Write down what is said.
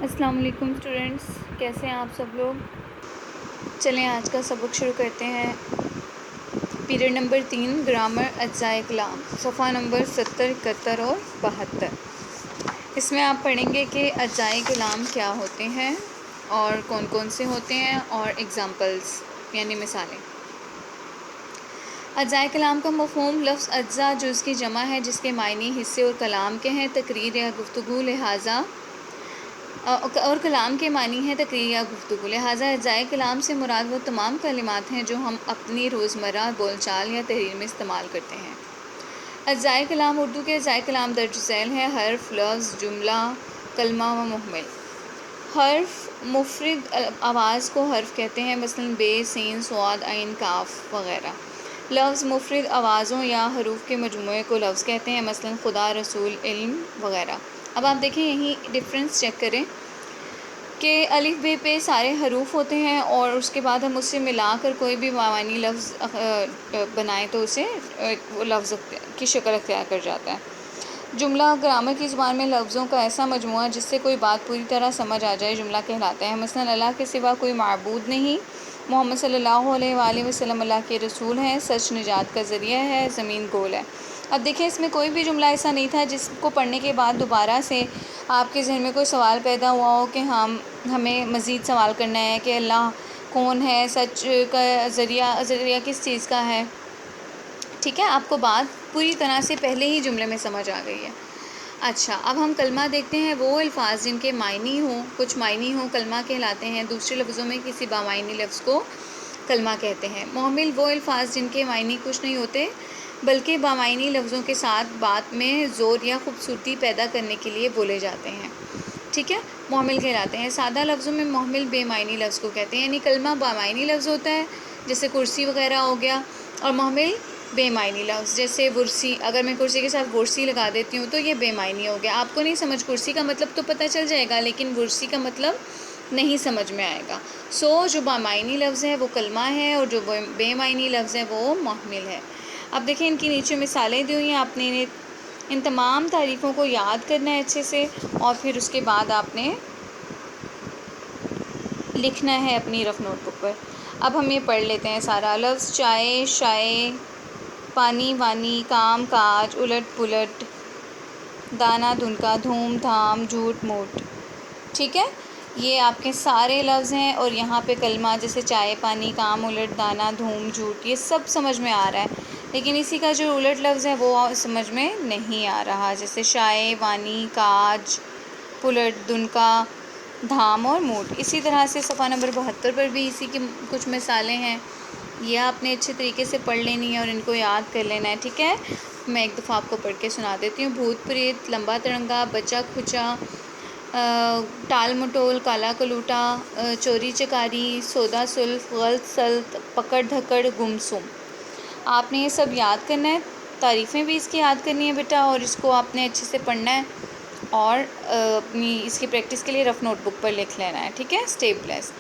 السلام علیکم اسٹوڈنٹس، کیسے ہیں آپ سب لوگ؟ چلیں آج کا سبق شروع کرتے ہیں۔ پیریڈ نمبر 3 گرامر اجزائے کلام، صفحہ نمبر 70، 71 اور 72۔ اس میں آپ پڑھیں گے کہ اجزائے کلام کیا ہوتے ہیں اور کون کون سے ہوتے ہیں اور ایگزامپلس یعنی مثالیں۔ اجزائے کلام کا مفہوم لفظ اجزا جز کی جمع ہے جس کے معنی حصے اور کلام کے ہیں، تقریر یا گفتگو لہٰذا اور کلام کے معنی ہے تقریر یا گفتگو، لہٰذا اجزائے کلام سے مراد وہ تمام کلمات ہیں جو ہم اپنی روزمرہ بول چال یا تحریر میں استعمال کرتے ہیں۔ اجزائے کلام اردو کے اجزائے کلام درج ذیل ہیں: حرف، لفظ، جملہ، کلمہ و محمل۔ حرف مفرد آواز کو حرف کہتے ہیں، مثلاً بے، سین، صاد، عین، کاف وغیرہ۔ لفظ مفرد آوازوں یا حروف کے مجموعے کو لفظ کہتے ہیں، مثلاً خدا، رسول، علم وغیرہ۔ اب آپ دیکھیں یہیں ڈفرینس چیک کریں کہ الف بے پہ سارے حروف ہوتے ہیں اور اس کے بعد ہم اس سے ملا کر کوئی بھی معنی لفظ بنائیں تو اسے وہ لفظ کی شکل اختیار کر جاتا ہے۔ جملہ گرامر کی زبان میں لفظوں کا ایسا مجموعہ جس سے کوئی بات پوری طرح سمجھ آ جائے جملہ کہلاتا ہے، مثلاً اللہ کے سوا کوئی معبود نہیں، محمد صلی اللہ علیہ وآلہ وسلم اللہ کے رسول ہیں، سچ نجات کا ذریعہ ہے، زمین گول ہے۔ اب دیکھیں اس میں کوئی بھی جملہ ایسا نہیں تھا جس کو پڑھنے کے بعد دوبارہ سے آپ کے ذہن میں کوئی سوال پیدا ہوا ہو کہ ہمیں مزید سوال کرنا ہے کہ اللہ کون ہے، سچ کا ذریعہ کس چیز کا ہے۔ ٹھیک ہے، آپ کو بات پوری طرح سے پہلے ہی جملے میں سمجھ آ گئی ہے۔ اچھا، اب ہم کلمہ دیکھتے ہیں۔ وہ الفاظ جن کے معنی ہوں، کچھ معنی ہوں، کلمہ کہلاتے ہیں۔ دوسرے لفظوں میں کسی بامعنی لفظ کو کلمہ کہتے ہیں۔ محمل وہ الفاظ جن کے معنی کچھ نہیں ہوتے بلکہ بامعنی لفظوں کے ساتھ بات میں زور یا خوبصورتی پیدا کرنے کے لیے بولے جاتے ہیں۔ ٹھیک ہے، محمل کہلاتے ہیں۔ سادہ لفظوں میں محمل بے معنی لفظ کو کہتے ہیں، یعنی کلمہ بامعنی لفظ ہوتا ہے جیسے کرسی وغیرہ ہو گیا، اور محمل بے معنی لفظ جیسے ورسی۔ اگر میں کرسی کے ساتھ ورسی لگا دیتی ہوں تو یہ بے معنی ہو گیا۔ آپ کو نہیں سمجھ، کرسی کا مطلب تو پتہ چل جائے گا لیکن ورسی کا مطلب نہیں سمجھ میں آئے گا۔ جو بامعنی لفظ ہے وہ کلمہ ہے اور جو بے معنی لفظ ہے وہ محمل ہے۔ اب دیکھیں ان کی نیچے مثالیں دی ہوئی ہیں، آپ نے ان تمام تعریفوں کو یاد کرنا ہے اچھے سے اور پھر اس کے بعد آپ نے لکھنا ہے اپنی رف نوٹ بک پر۔ اب ہم یہ پڑھ لیتے ہیں سارا۔ لفظ چائے، شائع، پانی، وانی، کام، کاج، الٹ پلٹ، دانا، دھنکا، دھوم دھام، جھوٹ موٹ۔ ٹھیک ہے، یہ آپ کے سارے لفظ ہیں اور یہاں پہ کلمہ جیسے چائے، پانی، کام، الٹ، دانا، دھوم، جھوٹ، یہ سب سمجھ میں آ رہا ہے، لیکن اسی کا جو الٹ لفظ ہے وہ سمجھ میں نہیں آ رہا، جیسے شائع، وانی، کاج، پلٹ، دھنکا، دھام اور موٹ۔ اسی طرح سے صفحہ نمبر 72 پر بھی اسی کی کچھ مثالیں ہیں، یہ آپ نے اچھے طریقے سے پڑھ لینی ہے اور ان کو یاد کر لینا ہے۔ ٹھیک ہے، میں ایک دفعہ آپ کو پڑھ کے سنا دیتی ہوں۔ بھوت پریت، لمبا تڑنگا، بچہ کھچا، ٹال مٹول، کالا کلوٹا، چوری چکاری، سودا سلف، غلط سلط، پکڑ دھکڑ، گم سم۔ آپ نے یہ سب یاد کرنا ہے، تعریفیں بھی اس کی یاد کرنی ہے بیٹا، اور اس کو آپ نے اچھے سے پڑھنا ہے اور اپنی اس کی پریکٹس کے لیے رف نوٹ بک پر لکھ لینا ہے۔ ٹھیک ہے، اسٹے بلیسڈ۔